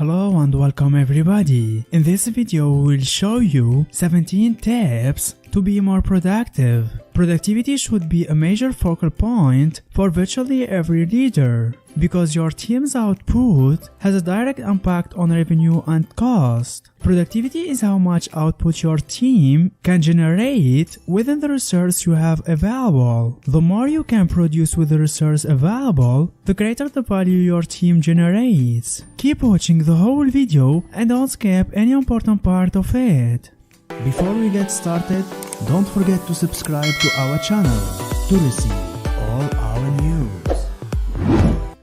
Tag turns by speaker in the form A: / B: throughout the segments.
A: Hello and welcome everybody. In this video we will show you 17 tips to be more productive. Productivity should be a major focal point for virtually every leader because your team's output has a direct impact on revenue and cost. Productivity is how much output your team can generate within the resource you have available. The more you can produce with the resource available, the greater the value your team generates. Keep watching the whole video and don't skip any important part of it. Before we get started, don't forget to subscribe to our channel to receive all our news.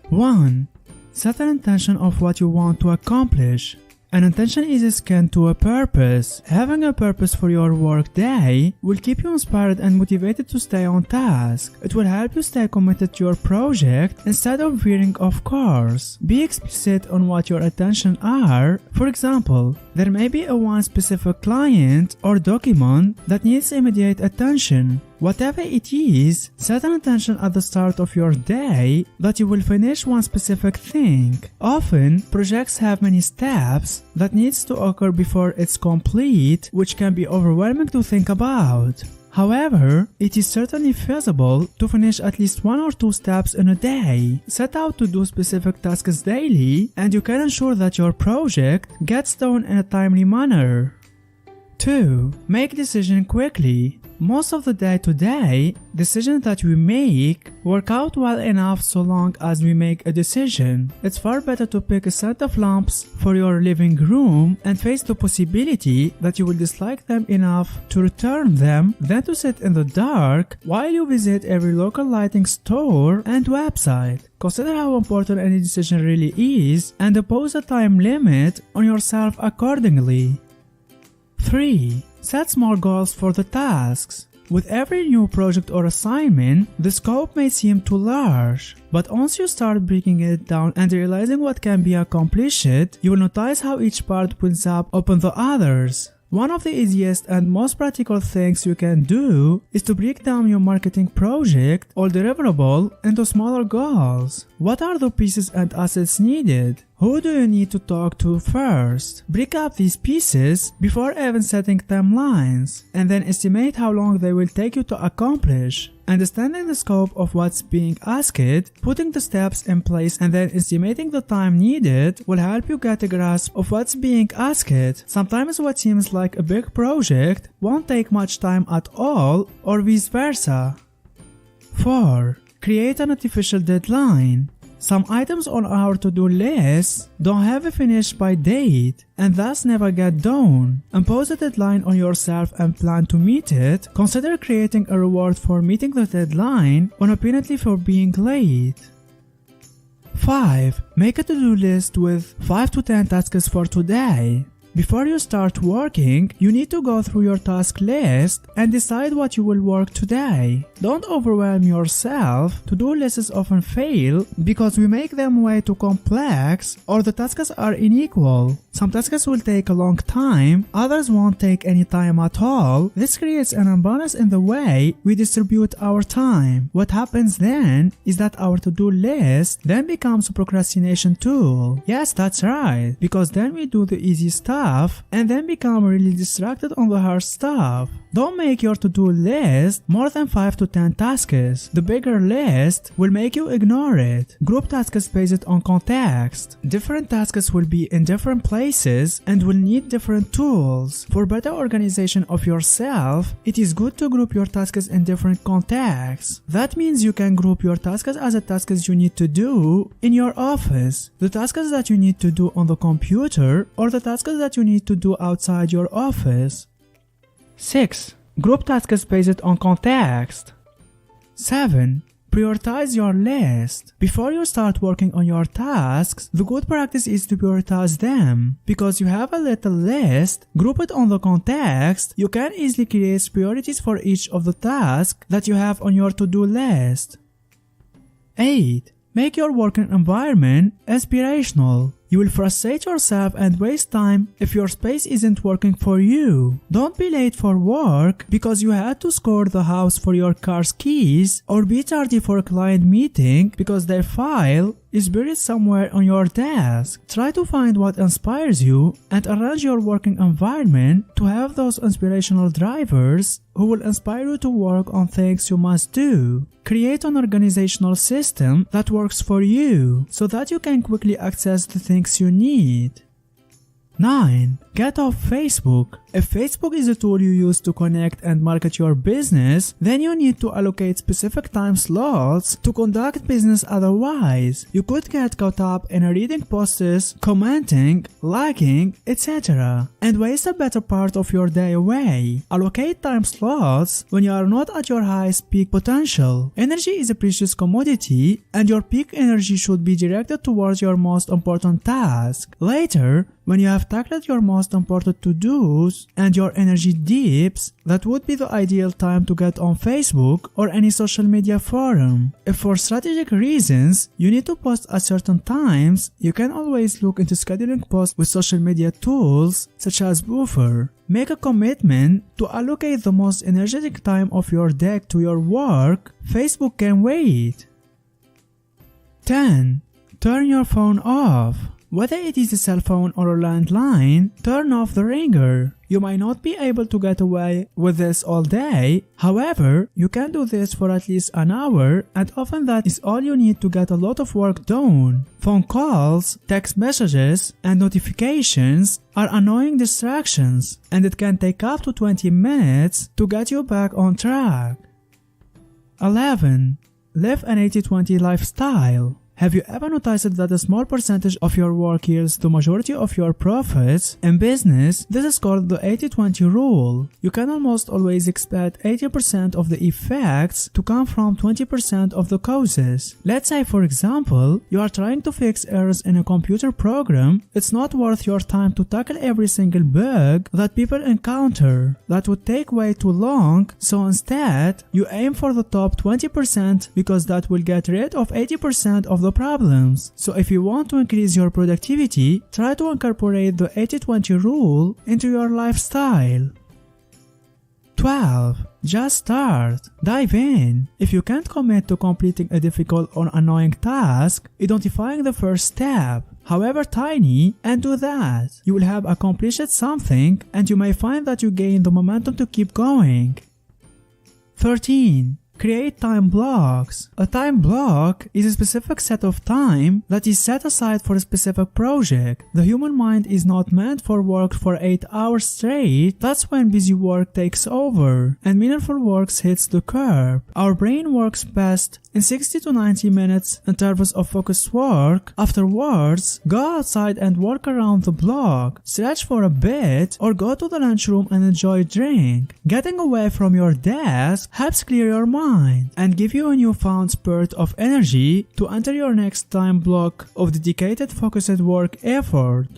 A: 1. Set an intention of what you want to accomplish. An intention is akin to a purpose. Having a purpose for your work day will keep you inspired and motivated to stay on task. It will help you stay committed to your project instead of veering off course. Be explicit on what your intentions are. For example, there may be one specific client or document that needs immediate attention. Whatever it is, set an intention at the start of your day that you will finish one specific thing. Often, projects have many steps that needs to occur before it's complete, which can be overwhelming to think about. However, it is certainly feasible to finish at least 1 or 2 steps in a day. Set out to do specific tasks daily, and you can ensure that your project gets done in a timely manner. 2. Make decisions quickly. Most of the day-to-day decisions that we make work out well enough so long as we make a decision. It's far better to pick a set of lamps for your living room and face the possibility that you will dislike them enough to return them than to sit in the dark while you visit every local lighting store and website. Consider how important any decision really is and impose a time limit on yourself accordingly. 3. Set small goals for the tasks. With every new project or assignment, the scope may seem too large, but once you start breaking it down and realizing what can be accomplished, you will notice how each part builds up upon the others. One of the easiest and most practical things you can do is to break down your marketing project or deliverable into smaller goals. What are the pieces and assets needed? Who do you need to talk to first? Break up these pieces before even setting timelines, and then estimate how long they will take you to accomplish. Understanding the scope of what's being asked, putting the steps in place, and then estimating the time needed will help you get a grasp of what's being asked. Sometimes what seems like a big project won't take much time at all, or vice versa. 4. Create an artificial deadline. Some items on our to-do list don't have a finish by date and thus never get done. Impose a deadline on yourself and plan to meet it. Consider creating a reward for meeting the deadline or a penalty for being late. 5. Make a to-do list with 5 to 10 tasks for today. Before you start working, you need to go through your task list and decide what you will work today. Don't overwhelm yourself. To-do lists often fail because we make them way too complex or the tasks are unequal. Some tasks will take a long time, others won't take any time at all. This creates an imbalance in the way we distribute our time. What happens then is that our to-do list then becomes a procrastination tool. Yes, that's right, because then we do the easy stuff and then become really distracted on the hard stuff. Don't make your to-do list more than 5 to 10 tasks. The bigger list will make you ignore it. Group tasks based on context. Different tasks will be in different places and will need different tools. For better organization of yourself, it is good to group your tasks in different contexts. That means you can group your tasks as the tasks you need to do in your office, the tasks that you need to do on the computer, or the tasks that you need to do outside your office. 6. Group tasks based on context. 7. Prioritize your list. Before you start working on your tasks, the good practice is to prioritize them. Because you have a little list, group it on the context, you can easily create priorities for each of the tasks that you have on your to-do list. 8. Make your working environment aspirational. You will frustrate yourself and waste time if your space isn't working for you. Don't be late for work because you had to score the house for your car's keys, or be tardy for a client meeting because their file is buried somewhere on your desk. Try to find what inspires you and arrange your working environment to have those inspirational drivers who will inspire you to work on things you must do. Create an organizational system that works for you so that you can quickly access the things you need. 9. Get off Facebook. If Facebook is a tool you use to connect and market your business, then you need to allocate specific time slots to conduct business. Otherwise, you could get caught up in reading posts, commenting, liking, etc. and waste a better part of your day away. Allocate time slots when you are not at your highest peak potential. Energy is a precious commodity, and your peak energy should be directed towards your most important task. Later, when you have tackled your most important to-dos and your energy dips, that would be the ideal time to get on Facebook or any social media forum. If for strategic reasons you need to post at certain times, you can always look into scheduling posts with social media tools such as Buffer. Make a commitment to allocate the most energetic time of your day to your work. Facebook can wait. 10. Turn your phone off. Whether it is a cell phone or a landline, turn off the ringer. You might not be able to get away with this all day. However, you can do this for at least an hour, and often that is all you need to get a lot of work done. Phone calls, text messages, and notifications are annoying distractions, and it can take up to 20 minutes to get you back on track. 11. Live an 80-20 lifestyle. Have you ever noticed that a small percentage of your work yields the majority of your profits? In business, this is called the 80-20 rule. You can almost always expect 80% of the effects to come from 20% of the causes. Let's say, for example, you are trying to fix errors in a computer program. It's not worth your time to tackle every single bug that people encounter. That would take way too long, so instead, you aim for the top 20% because that will get rid of 80% of the problems. So if you want to increase your productivity, try to incorporate the 80-20 rule into your lifestyle. 12. Just start. Dive in. If you can't commit to completing a difficult or annoying task, identifying the first step, however tiny, and do that. You will have accomplished something, and you may find that you gain the momentum to keep going. 13. Create time blocks. A time block is a specific set of time that is set aside for a specific project. The human mind is not meant for work for 8 hours straight. That's when busy work takes over and meaningful work hits the curb. Our brain works best in 60 to 90 minutes intervals of focused work. Afterwards, go outside and walk around the block, stretch for a bit, or go to the lunchroom and enjoy a drink. Getting away from your desk helps clear your mind and give you a newfound spurt of energy to enter your next time block of dedicated focused work effort.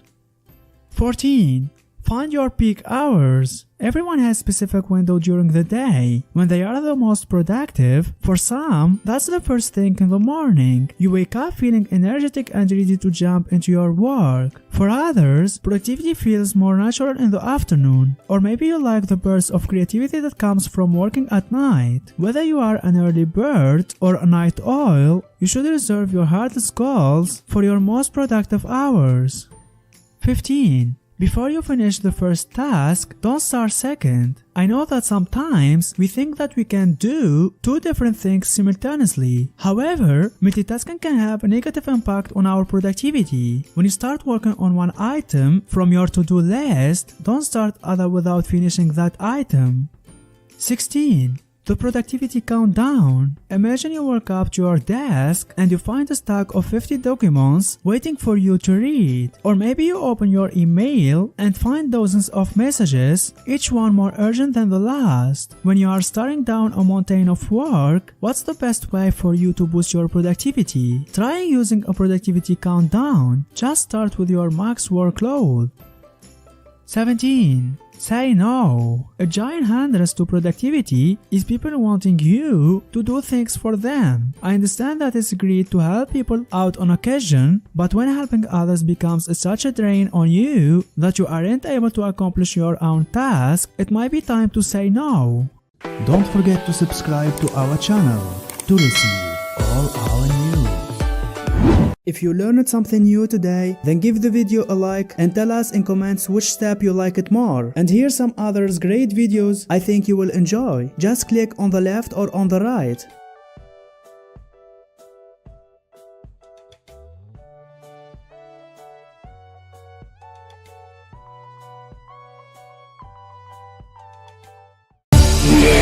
A: 14. Find your peak hours. Everyone has a specific window during the day when they are the most productive. For some, that's the first thing in the morning. You wake up feeling energetic and ready to jump into your work. For others, productivity feels more natural in the afternoon. Or maybe you like the burst of creativity that comes from working at night. Whether you are an early bird or a night owl, you should reserve your hardest goals for your most productive hours. 15. Before you finish the first task, don't start second. I know that sometimes we think that we can do 2 different things simultaneously. However, multitasking can have a negative impact on our productivity. When you start working on one item from your to-do list, don't start other without finishing that item. 16. The productivity countdown. Imagine you walk up to your desk and you find a stack of 50 documents waiting for you to read. Or maybe you open your email and find dozens of messages, each one more urgent than the last. When you are staring down a mountain of work, what's the best way for you to boost your productivity? Try using a productivity countdown. Just start with your max workload. 17. Say no. A giant hindrance to productivity is people wanting you to do things for them. I understand that it's great to help people out on occasion, but when helping others becomes such a drain on you that you aren't able to accomplish your own task, it might be time to say no.
B: Don't forget to subscribe to our channel to receive all our news.
A: If you learned something new today, then give the video a like and tell us in comments which step you like it more. And here's some others great videos I think you will enjoy. Just click on the left or on the right.
B: Yeah.